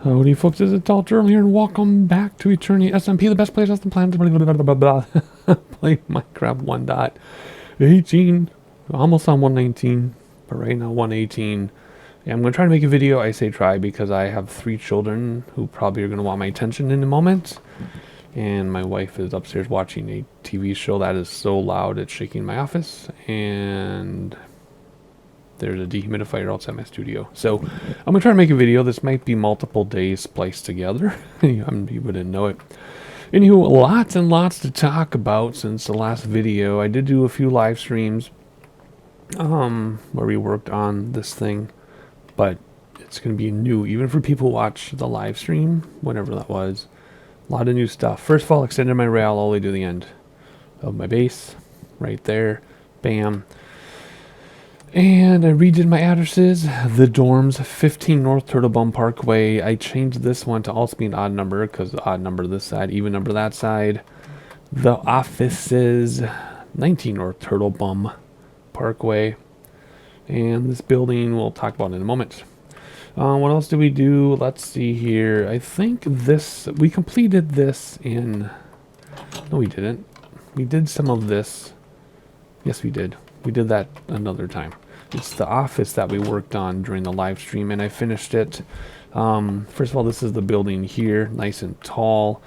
Howdy folks, this is Sildurs here and welcome back to Eternia SMP, the best place on the planet to play Minecraft 1.18. Almost on 119, but right now 118. Yeah, I'm going to try to make a video. I say try because I have 3 children who probably are going to want my attention in a moment. And my wife is upstairs watching a TV show that is so loud it's shaking my office. And there's a dehumidifier outside my studio. So I'm going to try to make a video. This might be multiple days spliced together. You wouldn't know it. Anywho, lots and lots to talk about since the last video. I did do a few live streams where we worked on this thing. But it's going to be new, even for people who watch the live stream, whenever that was. A lot of new stuff. First of all, extended my rail all the way to the end of my base. Right there. Bam. And I redid my addresses. The dorms, 15 North Turtle Bum Parkway. I changed this one to also be an odd number because odd number this side, even number that side. The offices, 19 North Turtle Bum Parkway. And this building we'll talk about in a moment. What else did we do? Let's see here. I think we completed this in... No, we didn't. We did some of this. Yes, we did. We did that another time. It's the office that we worked on during the live stream, and I finished it. First of all, this is the building here, nice and tall.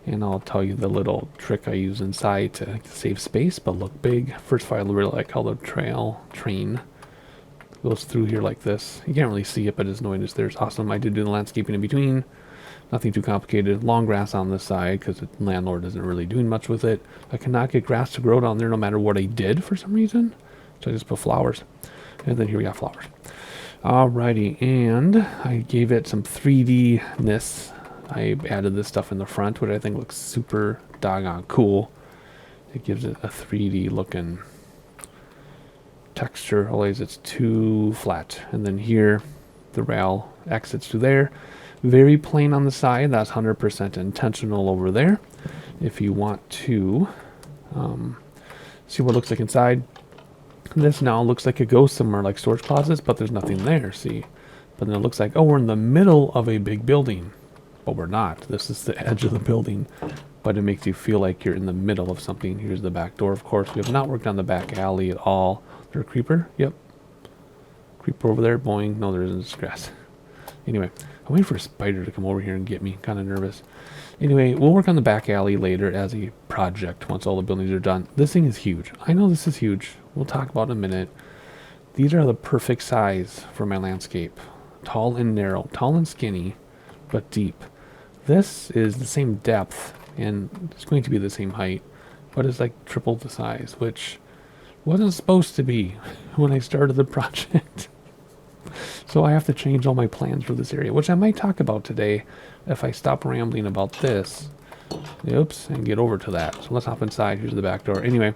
And I'll tell you the little trick I use inside to save space, but look big. First of all, I really like how the train goes through here like this. You can't really see it, but it's noise there. It's awesome. I did do the landscaping in between. Nothing too complicated. Long grass on this side because the landlord isn't really doing much with it. I cannot get grass to grow down there no matter what I did for some reason. So I just put flowers. And then here we got flowers. Alrighty, and I gave it some 3D-ness. I added this stuff in the front, which I think looks super doggone cool. It gives it a 3D looking texture. Always it's too flat. And then here, the rail exits to there. Very plain on the side. That's 100% intentional over there. If you want to see what it looks like inside, this now looks like it goes somewhere like storage closets, but there's nothing there, see? But then it looks like, oh, we're in the middle of a big building. But we're not. This is the edge of the building. But it makes you feel like you're in the middle of something. Here's the back door, of course. We have not worked on the back alley at all. Is there a creeper? Yep. Creeper over there. Boing. No, there isn't. It's grass. Anyway, I'm waiting for a spider to come over here and get me. Kind of nervous. Anyway, we'll work on the back alley later as a project once all the buildings are done. This thing is huge. I know this is huge. We'll talk about it in a minute. These are the perfect size for my landscape. Tall and narrow. Tall and skinny, but deep. This is the same depth, and it's going to be the same height, but it's like triple the size, which wasn't supposed to be when I started the project. So I have to change all my plans for this area, which I might talk about today if I stop rambling about this. Oops, and get over to that. So let's hop inside. Here's the back door. Anyway,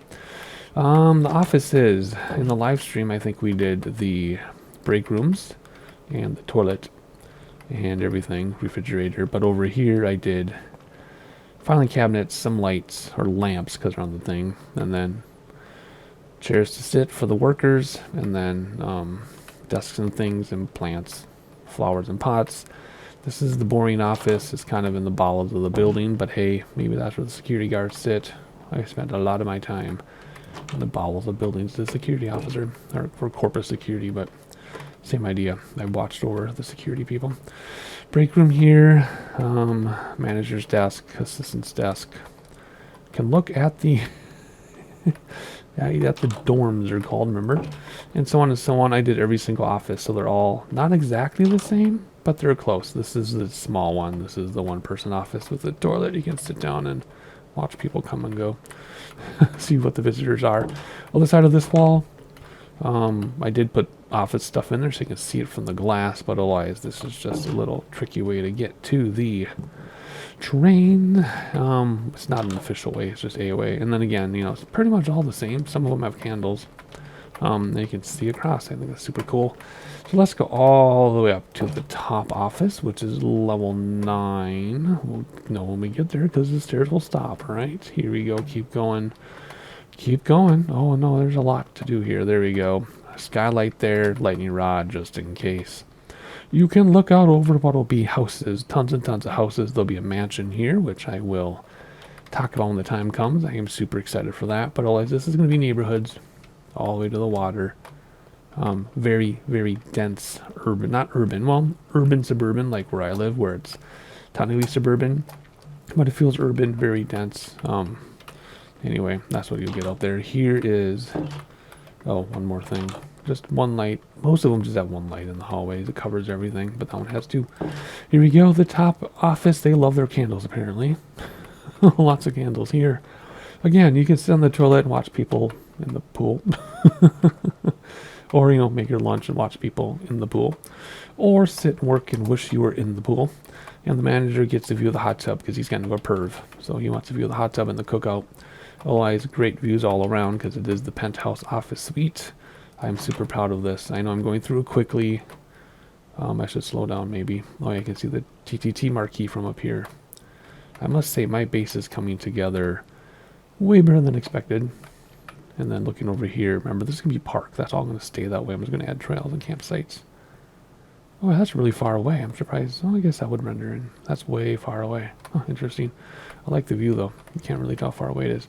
the office is, in the live stream, I think we did the break rooms and the toilet and everything, refrigerator. But over here I did filing cabinets, some lights, or lamps because they're on the thing, and then chairs to sit for the workers, and then desks and things and plants, flowers and pots. This is the boring office. It's kind of in the bowels of the building, but hey, maybe that's where the security guards sit. I spent a lot of my time in the bowels of buildings as a security officer, or for corporate security, but same idea. I watched over the security people. Break room here, manager's desk, assistant's desk. Can look at the that's the dorms are called, remember? And so on and so on. I did every single office, so they're all not exactly the same, but they're close. This is the small one. This is the one-person office with a toilet. You can sit down and watch people come and go. See what the visitors are. On the side of this wall, I did put office stuff in there so you can see it from the glass, but otherwise this is just a little tricky way to get to the train. It's not an official way, it's just a way. And then again, you know, it's pretty much all the same. Some of them have candles. And you can see across. I think that's super cool. So let's go all the way up to the top office, which is level 9. We'll know when we get there because the stairs will stop. All right, here we go. Keep going. Keep going. Oh no, there's a lot to do here. There we go. Skylight there, lightning rod just in case. You can look out over what will be houses, tons and tons of houses. There'll be a mansion here, which I will talk about when the time comes. I am super excited for that. But otherwise, this is going to be neighborhoods all the way to the water. Very, very dense urban, not urban, well, urban suburban, like where I live, where it's technically suburban, but it feels urban, very dense. Anyway, that's what you'll get out there. Here is, oh, one more thing. Just one light. Most of them just have one light in the hallways. It covers everything, but that one has two. Here we go. The top office. They love their candles, apparently. Lots of candles here. Again, you can sit on the toilet and watch people in the pool. Or, you know, make your lunch and watch people in the pool. Or sit and work and wish you were in the pool. And the manager gets to view the hot tub because he's kind of a perv. So he wants to view the hot tub and the cookout. Otherwise, great views all around because it is the penthouse office suite. I'm super proud of this. I know I'm going through it quickly. I should slow down maybe. Oh, I can see the TTT marquee from up here. I must say my base is coming together way better than expected. And then looking over here, remember this is going to be park. That's all going to stay that way. I'm just going to add trails and campsites. Oh, that's really far away. I'm surprised. Oh, I guess that would render in. That's way far away. Oh, interesting. I like the view though. You can't really tell how far away it is.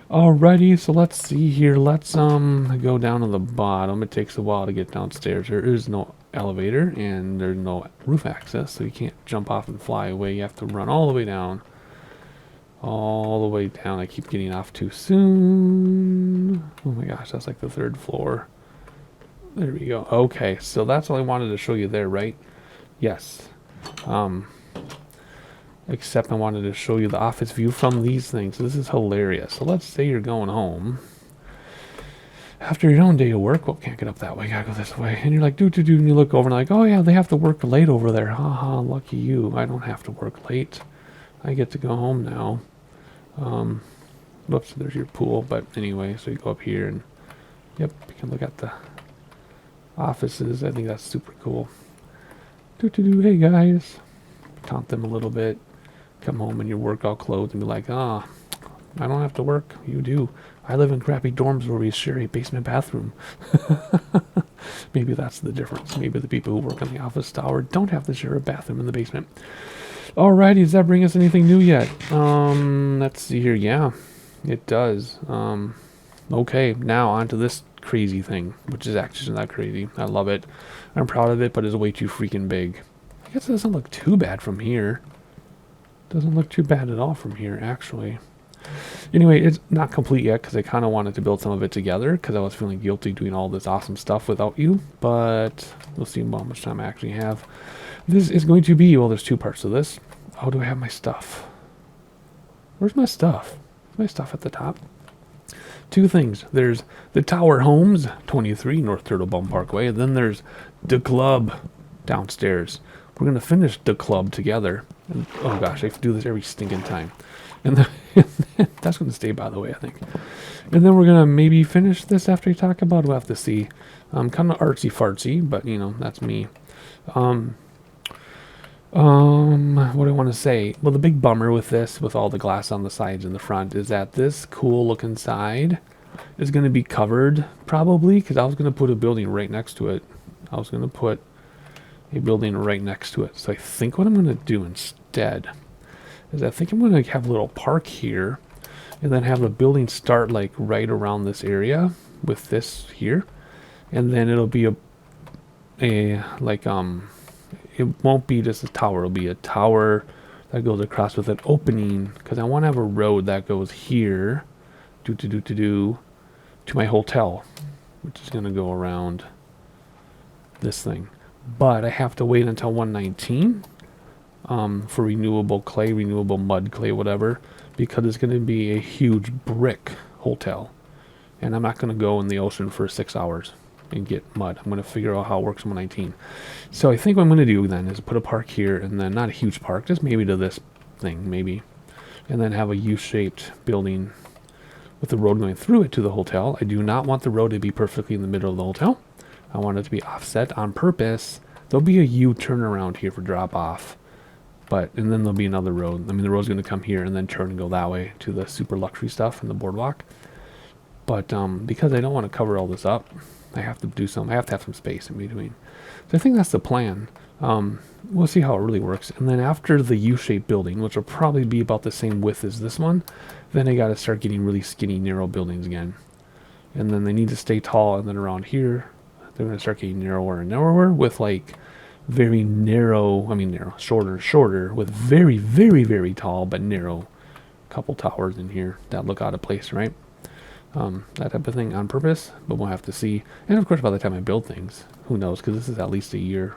Alrighty, so let's see here. Let's go down to the bottom. It takes a while to get downstairs. There is no elevator and there's no roof access, so you can't jump off and fly away. You have to run all the way down. All the way down. I keep getting off too soon. Oh my gosh, that's like the 3rd floor. There we go. Okay, so that's all I wanted to show you there, right? Yes. Except I wanted to show you the office view from these things. This is hilarious. So let's say you're going home after your own day of work. Well, can't get up that way. Gotta go this way. And you're like, and you look over and like, oh yeah, they have to work late over there. Haha, lucky you. I don't have to work late. I get to go home now. Whoops, there's your pool. But anyway, so you go up here and, yep, you can look at the offices. I think that's super cool. Hey guys. Taunt them a little bit. Come home in your workout clothes and be like, I don't have to work. You do. I live in crappy dorms where we share a basement bathroom. Maybe that's the difference. Maybe the people who work on the office tower don't have to share a bathroom in the basement. Alrighty, does that bring us anything new yet? Let's see here. Yeah, it does. Okay, now on to this crazy thing, which is actually not crazy. I love it. I'm proud of it, but it's way too freaking big. I guess it doesn't look too bad from here. Doesn't look too bad at all from here, actually. Anyway, it's not complete yet because I kind of wanted to build some of it together because I was feeling guilty doing all this awesome stuff without you. But we'll see how much time I actually have. This is going to be, well, there's 2 parts to this. Oh, do I have my stuff? Where's my stuff? My stuff at the top. 2 things. There's the Tower Homes, 23 North Turtle Bum Parkway. And then there's the Klvb downstairs. We're going to finish the Klvb together. And, oh gosh, I have to do this every stinking time. And then, that's going to stay, by the way, I think. And then we're going to maybe finish this after we talk about it. We'll have to see. Kind of artsy-fartsy, but, you know, that's me. What do I want to say? Well, the big bummer with this, with all the glass on the sides and the front, is that this cool-looking side is going to be covered, probably, because I was going to put a building right next to it. I was going to put a building right next to it. So I think what I'm going to do instead is I think I'm going to have a little park here and then have the building start like right around this area with this here. And then it'll be it won't be just a tower. It'll be a tower that goes across with an opening because I want to have a road that goes here to my hotel, which is going to go around this thing. But I have to wait until 119 for renewable clay, renewable mud clay, whatever, because it's going to be a huge brick hotel. And I'm not going to go in the ocean for 6 hours and get mud. I'm going to figure out how it works in 119. So I think what I'm going to do then is put a park here, and then not a huge park, just maybe to this thing, maybe. And then have a U-shaped building with the road going through it to the hotel. I do not want the road to be perfectly in the middle of the hotel. I want it to be offset on purpose. There'll be a U-turn around here for drop off, and then there'll be another road. I mean, the road's going to come here and then turn and go that way to the super luxury stuff and the boardwalk. But because I don't want to cover all this up, I have to do some. I have to have some space in between. So I think that's the plan. We'll see how it really works. And then after the U-shaped building, which will probably be about the same width as this one, then I got to start getting really skinny, narrow buildings again. And then they need to stay tall. And then around here, they're going to start getting narrower and narrower with like very narrow, shorter and shorter with very, very, very tall but narrow couple towers in here that look out of place, right? That type of thing on purpose, but we'll have to see. And of course, by the time I build things, who knows? Because this is at least a year,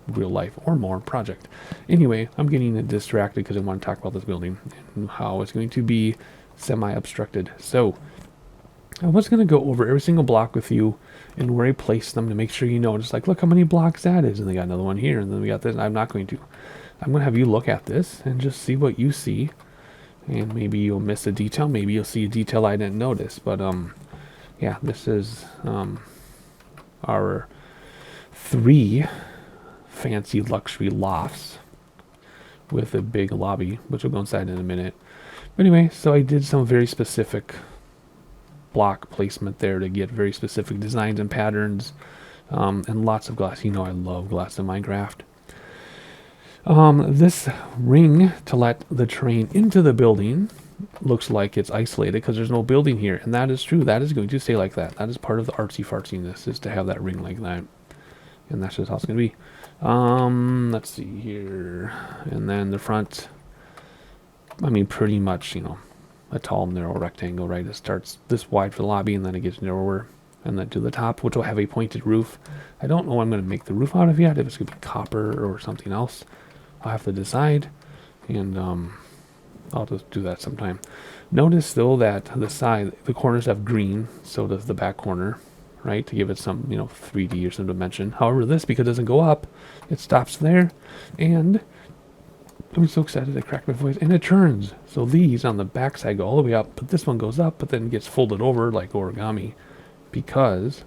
real life or more project. Anyway, I'm getting distracted because I want to talk about this building and how it's going to be semi-obstructed. So I was going to go over every single block with you and where I place them to make sure you know. Just like, look how many blocks that is, and they got another one here, and then we got this. I'm not going to. I'm going to have you look at this and just see what you see. And maybe you'll miss a detail. Maybe you'll see a detail I didn't notice. But, yeah, this is our 3 fancy luxury lofts with a big lobby, which we'll go inside in a minute. But anyway, so I did some very specific block placement there to get very specific designs and patterns, and lots of glass. You know I love glass in Minecraft. This ring to let the train into the building looks like it's isolated because there's no building here, and that is true. That is going to stay like that. That is part of the artsy-fartsiness, is to have that ring like that, and that's just how it's going to be. Let's see here, and then the front, pretty much, a tall, narrow rectangle, right? It starts this wide for the lobby, and then it gets narrower, and then to the top, which will have a pointed roof. I don't know what I'm going to make the roof out of yet, if it's going to be copper or something else. I'll have to decide, and I'll just do that sometime. Notice, though, that the corners have green, so does the back corner, right, to give it some, 3D or some dimension. However, this, because it doesn't go up, it stops there, and I'm so excited to crack my voice, and it turns. So these on the back side go all the way up, but this one goes up, but then gets folded over like origami, because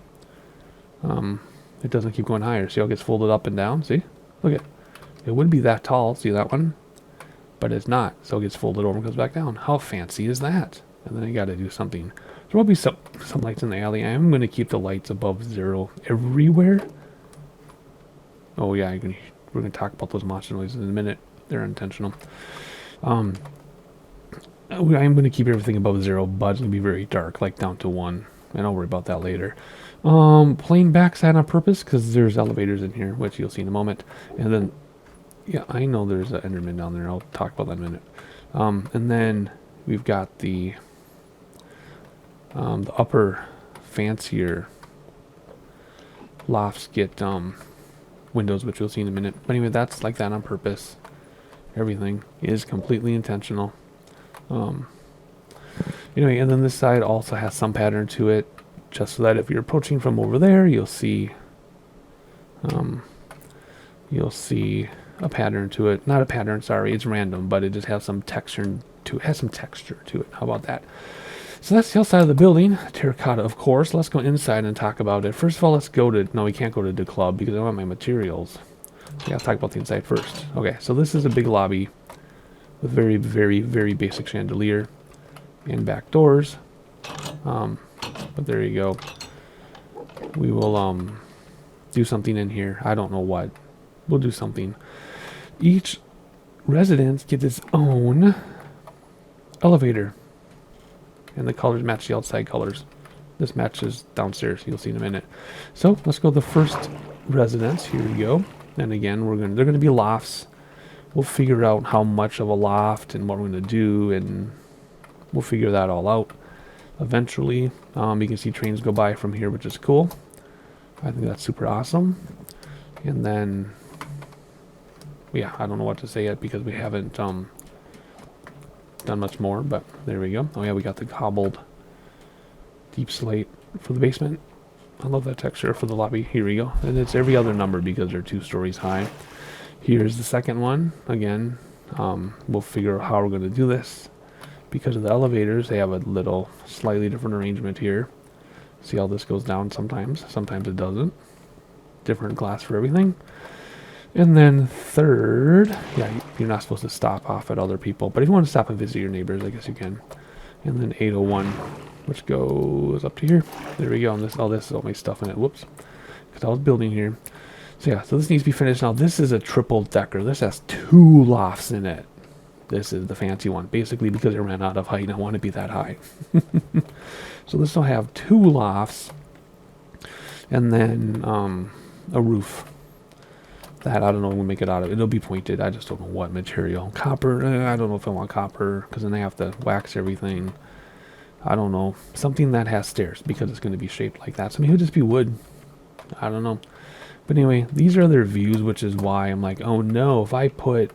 it doesn't keep going higher. See how it gets folded up and down? See? Look at it. Wouldn't be that tall. See that one? But it's not. So it gets folded over and goes back down. How fancy is that? And then you got to do something. There will be some lights in the alley. I'm going to keep the lights above 0 everywhere. Oh yeah, we're going to talk about those monster noises in a minute. They're intentional. I'm going to keep everything above 0, but it's going to be very dark, like down to 1. And I'll worry about that later. Plain backside on purpose, because there's elevators in here, which you'll see in a moment. And then, yeah, I know there's an Enderman down there. I'll talk about that in a minute. And then we've got the upper, fancier lofts get windows, which you'll see in a minute. But anyway, that's like that on purpose. Everything is completely intentional. Anyway, and then this side also has some pattern to it, just so that if you're approaching from over there, you'll see a pattern to it. Not a pattern, sorry, it's random, but it just has some texture to it. How about that? So that's the outside of the building. Terracotta, of course. Let's go inside and talk about it. First of all, let's go to... No, we can't go to the Klvb because I want my materials. We gotta talk about the inside first. Okay, so this is a big lobby with very, very, very basic chandelier and back doors. But there you go. We will do something in here. I don't know what. We'll do something. Each residence gets its own elevator. And the colors match the outside colors. This matches downstairs. You'll see in a minute. So let's go to the first residence. Here we go. And again, they're gonna be lofts. We'll figure out how much of a loft and what we're gonna do, and we'll figure that all out eventually. You can see trains go by from here, which is cool. I think that's super awesome. And then, yeah, I don't know what to say yet because we haven't done much more, but there we go. Oh yeah, we got the cobbled deep slate for the basement. I love that texture for the lobby. Here we go. And it's every other number because they're 2 stories high. Here's the second one. Again, we'll figure out how we're going to do this. Because of the elevators, they have a little slightly different arrangement here. See how this goes down sometimes. Sometimes it doesn't. Different glass for everything. And then third, yeah, you're not supposed to stop off at other people. But if you want to stop and visit your neighbors, I guess you can. And then 801 which goes up to here. There we go. And this, oh, this is all my stuff in it. Whoops. Because I was building here. So yeah, so this needs to be finished. Now this is a triple decker. This has 2 lofts in it. This is the fancy one. Basically because it ran out of height and I want to be that high. So this will have 2 lofts. And then a roof. That I don't know what we'll make it out of. It'll be pointed. I just don't know what material. Copper. I don't know if I want copper. Because then I have to wax everything. I don't know. Something that has stairs. Because it's going to be shaped like that. So maybe it'll just be wood. I don't know. But anyway, these are their views, which is why I'm like, oh no, if I put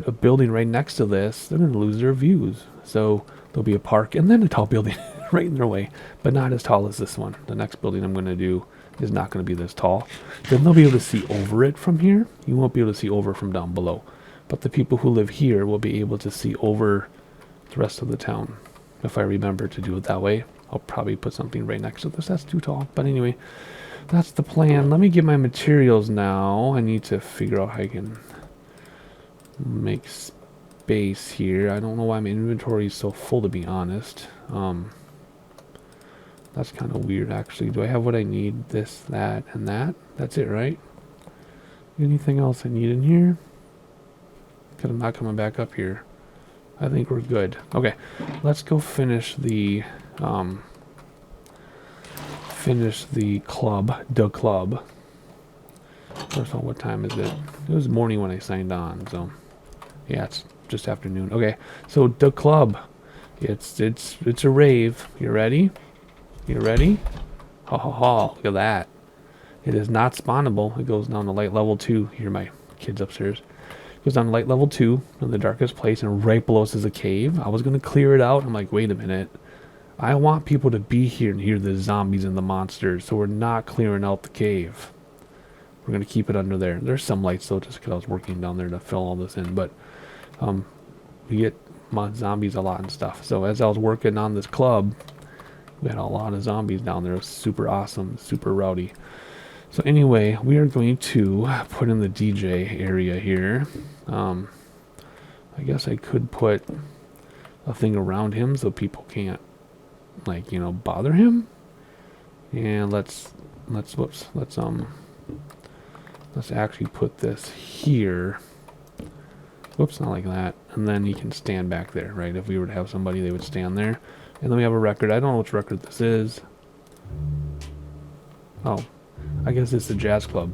a building right next to this, they're going to lose their views. So there'll be a park and then a tall building right in their way, but not as tall as this one. The next building I'm going to do is not going to be this tall. Then they'll be able to see over it from here. You won't be able to see over from down below. But the people who live here will be able to see over the rest of the town. If I remember to do it that way, I'll probably put something right next to this. That's too tall. But anyway, that's the plan. Let me get my materials now. I need to figure out how I can make space here. I don't know why my inventory is so full, to be honest. That's kind of weird, actually. Do I have what I need? This, that, and that? That's it, right? Anything else I need in here? Because I'm not coming back up here. I think we're good. Okay, let's go finish the club. First of all, what time is it? It was morning when I signed on, so yeah, it's just afternoon. Okay, so the club, it's a rave. You ready? You ready? Ha ha ha! Look at that. It is not spawnable. It goes down to light level 2. Here, my kids upstairs. It goes down to light level 2 in the darkest place, and right below us is a cave. I was gonna clear it out. I'm like, wait a minute. I want people to be here and hear the zombies and the monsters, so we're not clearing out the cave. We're going to keep it under there. There's some lights, though, just because I was working down there to fill all this in. But we get zombies a lot and stuff. So as I was working on this club, we had a lot of zombies down there. It was super awesome, super rowdy. So anyway, we are going to put in the DJ area here. I guess I could put a thing around him so people can't, like, you know, bother him. And let's actually put this here. Whoops, not like that. And then he can stand back there, right? If we were to have somebody, they would stand there. And then we have a record. I don't know which record this is. Oh, I guess it's the jazz club.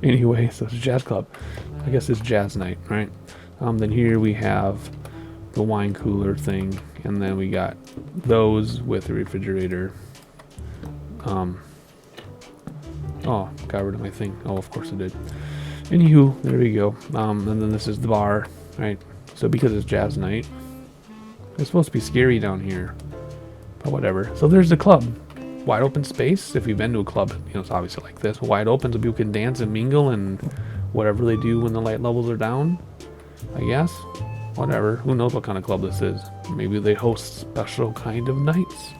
Anyway, so it's a jazz club. I guess it's jazz night, right? Then here we have the wine cooler thing, and then we got those with the refrigerator. Oh, got rid of my thing. Oh, of course it did. Anywho, there we go. And then this is the bar, right? So because it's jazz night, it's supposed to be scary down here, but whatever. So there's the club. Wide open space. If you've been to a club, you know, it's obviously like this. Wide open so people can dance and mingle and whatever they do when the light levels are down, I guess. Whatever. Who knows what kind of club this is. Maybe they host special kind of nights.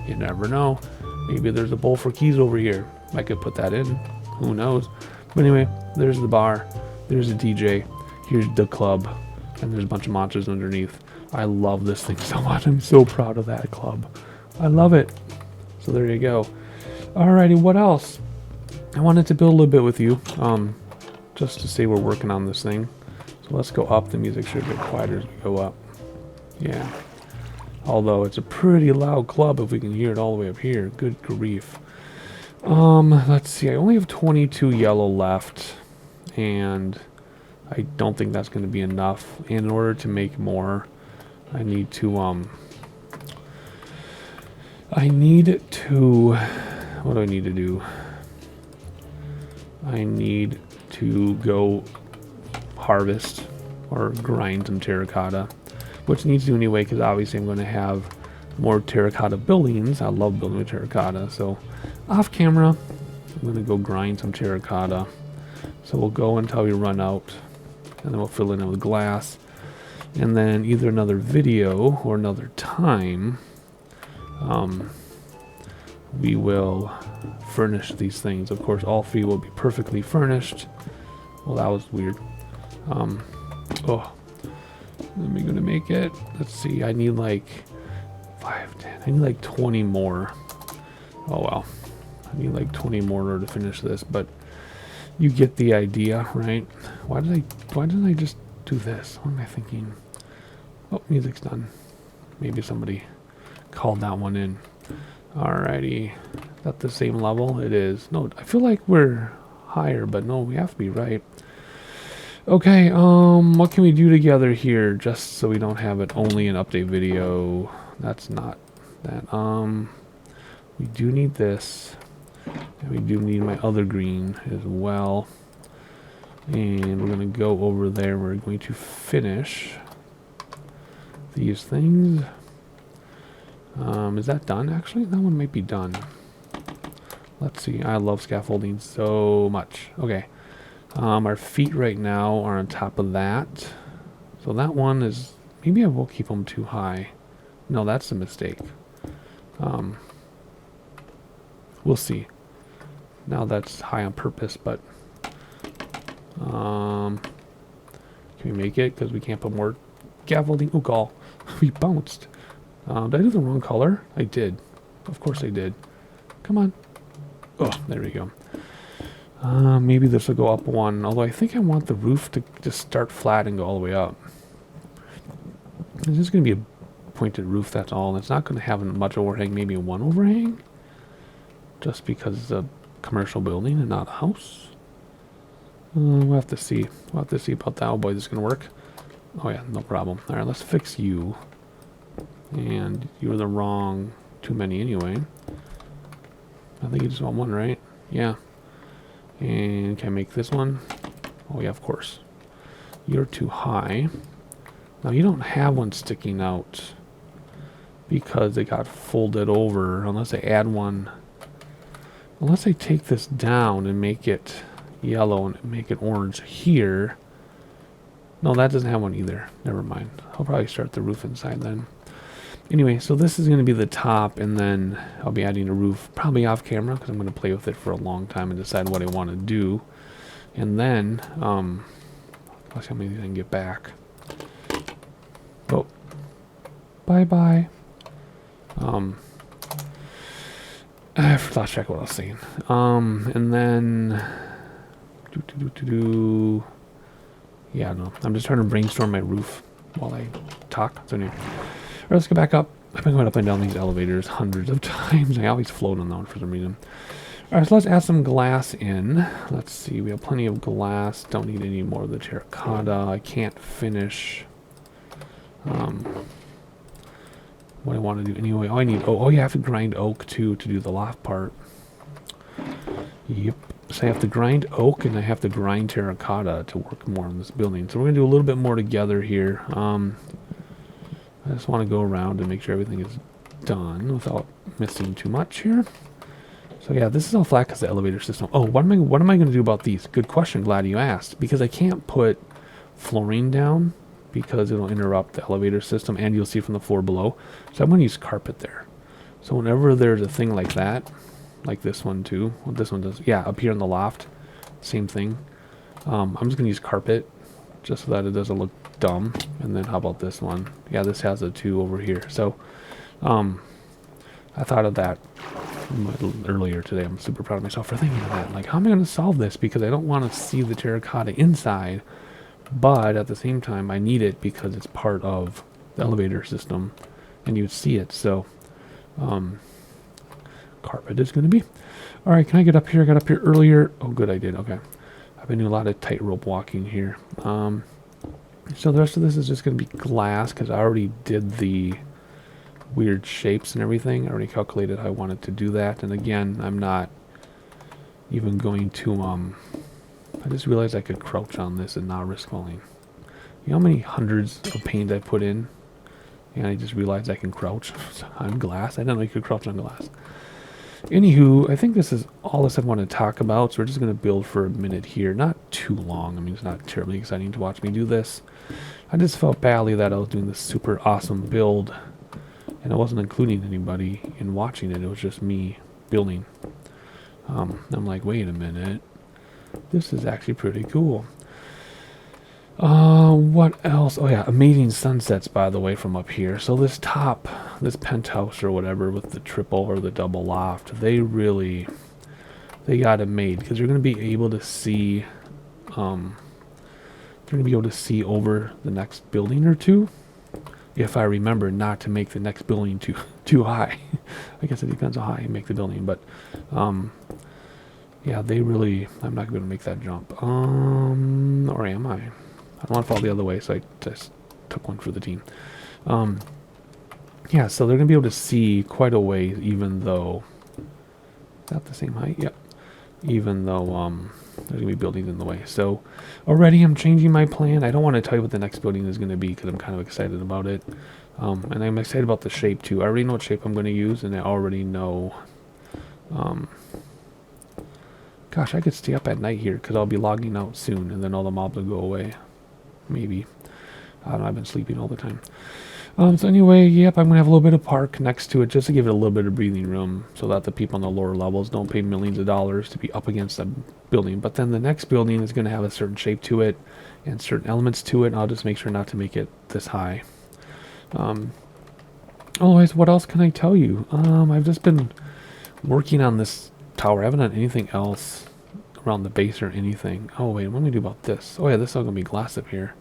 You never know. Maybe there's a bowl for keys over here. I could put that in. Who knows? But anyway, there's the bar. There's the DJ. Here's the club. And there's a bunch of monsters underneath. I love this thing so much. I'm so proud of that club. I love it. So there you go. Alrighty, what else? I wanted to build a little bit with you. Just to say we're working on this thing. So let's go up. The music should get quieter as we go up. Yeah. Although it's a pretty loud club if we can hear it all the way up here. Good grief. Let's see. I only have 22 yellow left. And I don't think that's going to be enough. And in order to make more, I need to, what do I need to do? I need to go harvest or grind some terracotta, which needs to do anyway, because obviously I'm going to have more terracotta buildings. I love building with terracotta, so off camera I'm going to go grind some terracotta. So we'll go until we run out, and then we'll fill it in with glass, and then either another video or another time we will furnish these things. Of course, all three will be perfectly furnished. Well, that was weird. Oh, Am I gonna make it? Let's see, I need like 5, 10, I need like 20 more. Oh well, I need like 20 more in order to finish this, but you get the idea, right? Why didn't I just do this? What am I thinking? Oh, music's done. Maybe somebody called that one in. Alrighty, is that the same level? It is. No, I feel like we're higher, but no, we have to be right. Okay, what can we do together here just so we don't have it only an update video? That's not that. We do need this, and we do need my other green as well. And we're gonna go over there. We're going to finish these things. Is that done actually? That one might be done. Let's see. I love scaffolding so much. Okay. Our feet right now are on top of that. So that one is, maybe I will keep them too high. No, that's a mistake. We'll see. Now that's high on purpose, but can we make it? Because we can't put more scaffolding. Oh, gall. We bounced. Did I do the wrong color? I did. Of course I did. Come on. Oh, there we go. Maybe this will go up one, although I think I want the roof to just start flat and go all the way up. It's just going to be a pointed roof, that's all. And it's not going to have much overhang, maybe one overhang. Just because it's a commercial building and not a house. We'll have to see. We'll have to see about that. Oh boy, this is going to work. Oh yeah, no problem. Alright, let's fix you. And you were the wrong too many anyway. I think you just want one, right? Yeah. And can I make this one? Oh yeah, of course. You're too high. Now you don't have one sticking out because it got folded over, unless I add one. Unless I take this down and make it yellow and make it orange here. No, that doesn't have one either. Never mind. I'll probably start the roof inside then. Anyway, so this is going to be the top, and then I'll be adding a roof, probably off camera, because I'm going to play with it for a long time and decide what I want to do. And then, let's see how many I can get back. Oh, bye-bye. I lost track of what I was saying. And then, yeah, no, I'm just trying to brainstorm my roof while I talk. So anyway. Alright, let's go back up. I've been going up and down these elevators hundreds of times. I always float on that one for some reason. Alright, so let's add some glass in. Let's see, we have plenty of glass. Don't need any more of the terracotta. I can't finish what I want to do anyway. Oh, I need, oh yeah, I have to grind oak too to do the loft part. Yep. So I have to grind oak and I have to grind terracotta to work more on this building. So we're going to do a little bit more together here. I just want to go around and make sure everything is done without missing too much here. So yeah, this is all flat because the elevator system. Oh, what am I going to do about these? Good question. Glad you asked. Because I can't put flooring down because it'll interrupt the elevator system, and you'll see from the floor below. So I'm going to use carpet there. So whenever there's a thing like that, like this one too, well, this one does, yeah, up here in the loft, same thing. I'm just going to use carpet just so that it doesn't look dumb. And then how about this one? Yeah, this has a 2 over here. So I thought of that earlier today. I'm super proud of myself for thinking of that. Like, how am I going to solve this? Because I don't want to see the terracotta inside, but at the same time I need it because it's part of the elevator system and you would see it. So carpet is going to be. Alright, can I get up here? I got up here earlier. Oh good, I did. Okay. I've been doing a lot of tightrope walking here. So the rest of this is just going to be glass because I already did the weird shapes and everything. I already calculated how I wanted to do that. And again, I'm not even going to, I just realized I could crouch on this and not risk falling. You know how many hundreds of paint I put in? And I just realized I can crouch on glass. I didn't know you could crouch on glass. Anywho, I think this is all this I want to talk about, so we're just going to build for a minute here. Not too long. I mean, it's not terribly exciting to watch me do this. I just felt badly that I was doing this super awesome build, and I wasn't including anybody in watching it. It was just me building. I'm like, wait a minute. This is actually pretty cool. What else? Oh yeah, amazing sunsets, by the way, from up here. So this top, this penthouse or whatever with the triple or the double loft, they got it made because you're going to be able to see, you're going to be able to see over the next building or two. If I remember not to make the next building too high. I guess it depends on how high you make the building, but, yeah, they really, I'm not going to be able to make that jump. Or am I? I don't want to fall the other way, so I just took one for the team. Yeah, so they're going to be able to see quite a way, even though... Is that the same height? Yep. Even though there's going to be buildings in the way. So already I'm changing my plan. I don't want to tell you what the next building is going to be because I'm kind of excited about it. And I'm excited about the shape too. I already know what shape I'm going to use, and I already know... gosh, I could stay up at night here because I'll be logging out soon, and then all the mobs will go away. Maybe. I don't know, I've been sleeping all the time. So anyway, yep, I'm going to have a little bit of park next to it just to give it a little bit of breathing room so that the people on the lower levels don't pay millions of dollars to be up against the building. But then the next building is going to have a certain shape to it and certain elements to it, and I'll just make sure not to make it this high. Otherwise, what else can I tell you? I've just been working on this tower. I haven't done anything else around the base or anything. Oh wait, what am I going to do about this? Oh yeah, this is all going to be glass up here.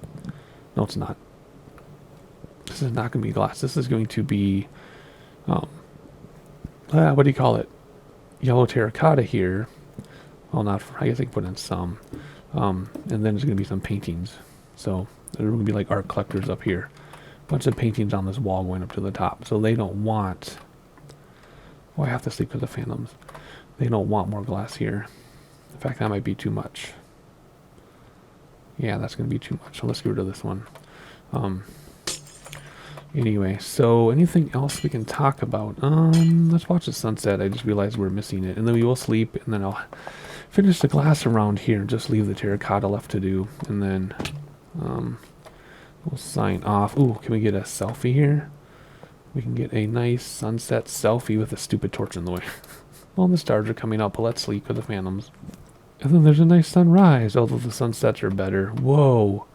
No, it's not. This is not going to be glass. This is going to be, what do you call it? Yellow terracotta here. Well, not, I guess I can put in some. And then there's going to be some paintings. So there's going to be like art collectors up here. Bunch of paintings on this wall going up to the top. So they don't want, oh, I have to sleep with the phantoms. They don't want more glass here. In fact, that might be too much. Yeah, that's going to be too much. So let's get rid of this one. Anyway, so anything else we can talk about? Let's watch the sunset. I just realized we're missing it. And then we will sleep, and then I'll finish the glass around here and just leave the terracotta left to do. And then we'll sign off. Ooh, can we get a selfie here? We can get a nice sunset selfie with a stupid torch in the way. Well, the stars are coming up, but let's sleep with the phantoms. And then there's a nice sunrise, although the sunsets are better. Whoa.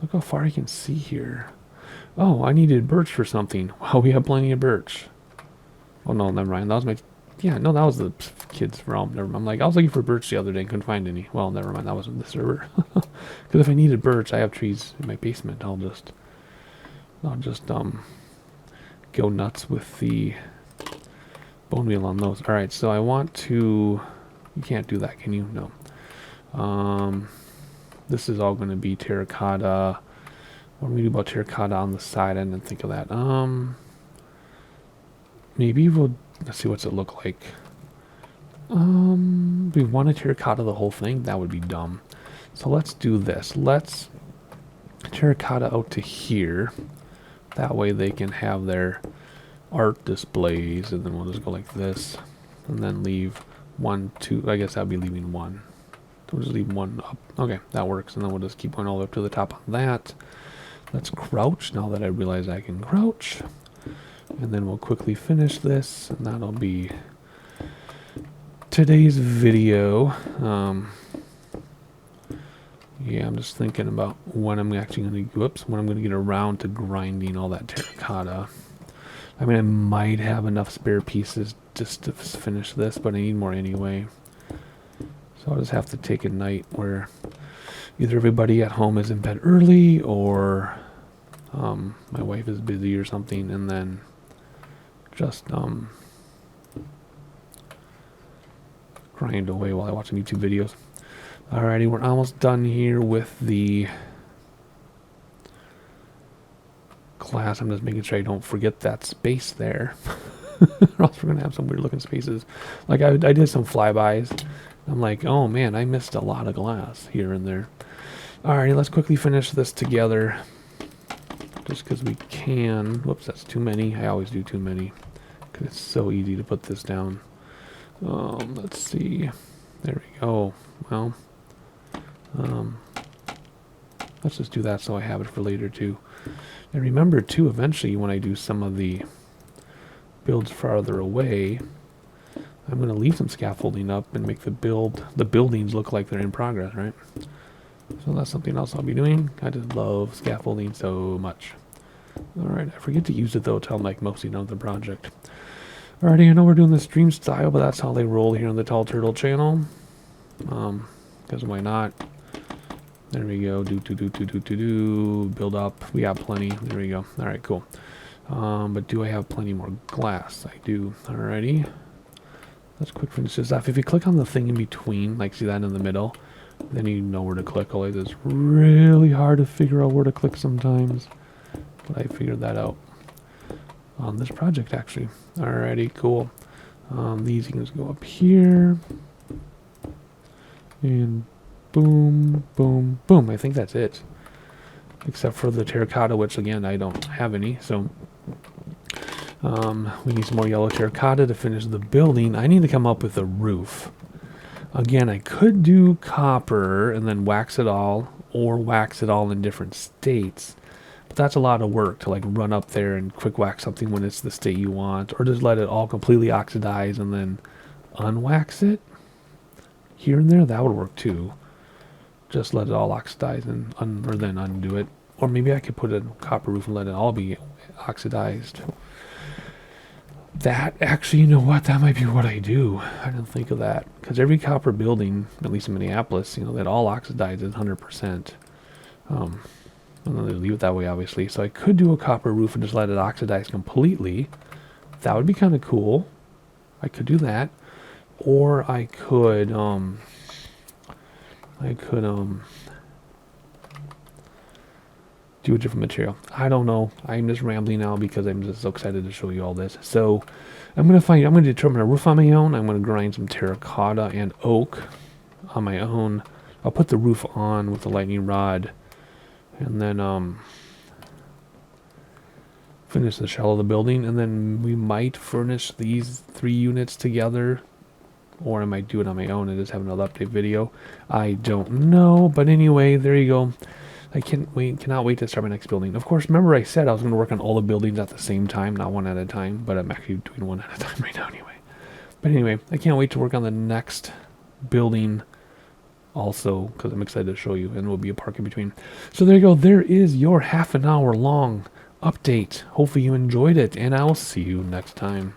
Look how far you can see here. Oh, I needed birch for something. Wow, we have plenty of birch. Oh, no, never mind. That was my... Yeah, no, that was the kids' realm. Never mind. I'm like, I was looking for birch the other day and couldn't find any. Well, never mind. That wasn't the server. Because if I needed birch, I have trees in my basement. I'll just go nuts with the bone meal on those. All right, so I want to... You can't do that, can you? No. This is all going to be terracotta. What do we do about terracotta on the side? I didn't think of that. Maybe we'll... Let's see what's it look like. We want to terracotta the whole thing? That would be dumb. So let's do this. Let's terracotta out to here. That way they can have their art displays. And then we'll just go like this. And then leave... 1, 2, I guess I'll be leaving 1. We'll just leave 1 up. Okay, that works. And then we'll just keep going all the way up to the top on that. Let's crouch now that I realize I can crouch. And then we'll quickly finish this. And that'll be today's video. Yeah, I'm just thinking about when I'm actually going to, when I'm going to get around to grinding all that terracotta. I mean, I might have enough spare pieces just to finish this, but I need more anyway. So I'll just have to take a night where either everybody at home is in bed early or my wife is busy or something, and then just grind away while I watch some YouTube videos. Alrighty, we're almost done here with the glass. I'm just making sure I don't forget that space there. Or else we're going to have some weird looking spaces. Like I did some flybys. I'm like, oh man, I missed a lot of glass here and there. Alrighty, let's quickly finish this together. Just because we can. Whoops, that's too many. I always do too many. Because it's so easy to put this down. Let's see. There we go. Well, let's just do that so I have it for later too. And remember too, eventually when I do some of the builds farther away, I'm going to leave some scaffolding up and make the buildings look like they're in progress, right? So that's something else I'll be doing. I just love scaffolding so much. Alright, I forget to use it though till I'm like mostly done with the project. Alrighty, I know we're doing the stream style, but that's how they roll here on the Tall Turtle channel. Because why not? There we go. Build up. We got plenty. There we go. Alright, cool. But do I have plenty more glass? I do. Alrighty. Let's quick finish this off. If you click on the thing in between, like see that in the middle, then you know where to click. Although it's really hard to figure out where to click sometimes. But I figured that out on this project actually. Alrighty, cool. These things go up here. And boom, boom, boom. I think that's it. Except for the terracotta, which again, I don't have any. So we need some more yellow terracotta to finish the building. I need to come up with a roof. Again, I could do copper and then wax it all, or wax it all in different states. But that's a lot of work to like run up there and quick wax something when it's the state you want, or just let it all completely oxidize and then unwax it. Here and there, that would work too. Just let it all oxidize and or then undo it. Or maybe I could put a copper roof and let it all be oxidized. That actually, you know what? That might be what I do. I didn't think of that. Because every copper building, at least in Minneapolis, you know, that all oxidizes 100%. And then they leave it that way, obviously. So I could do a copper roof and just let it oxidize completely. That would be kind of cool. I could do that. Or I could, do a different material. I don't know. I'm just rambling now because I'm just so excited to show you all this. So I'm going to determine a roof on my own. I'm going to grind some terracotta and oak on my own. I'll put the roof on with the lightning rod and then finish the shell of the building, and then we might furnish these 3 units together, or I might do it on my own and just have another update video. I don't know, but anyway, there you go. I cannot wait to start my next building. Of course, remember I said I was going to work on all the buildings at the same time, not one at a time, but I'm actually doing one at a time right now anyway. But anyway, I can't wait to work on the next building also, because I'm excited to show you, and we'll be a park in between. So there you go. There is your half an hour long update. Hopefully you enjoyed it, and I'll see you next time.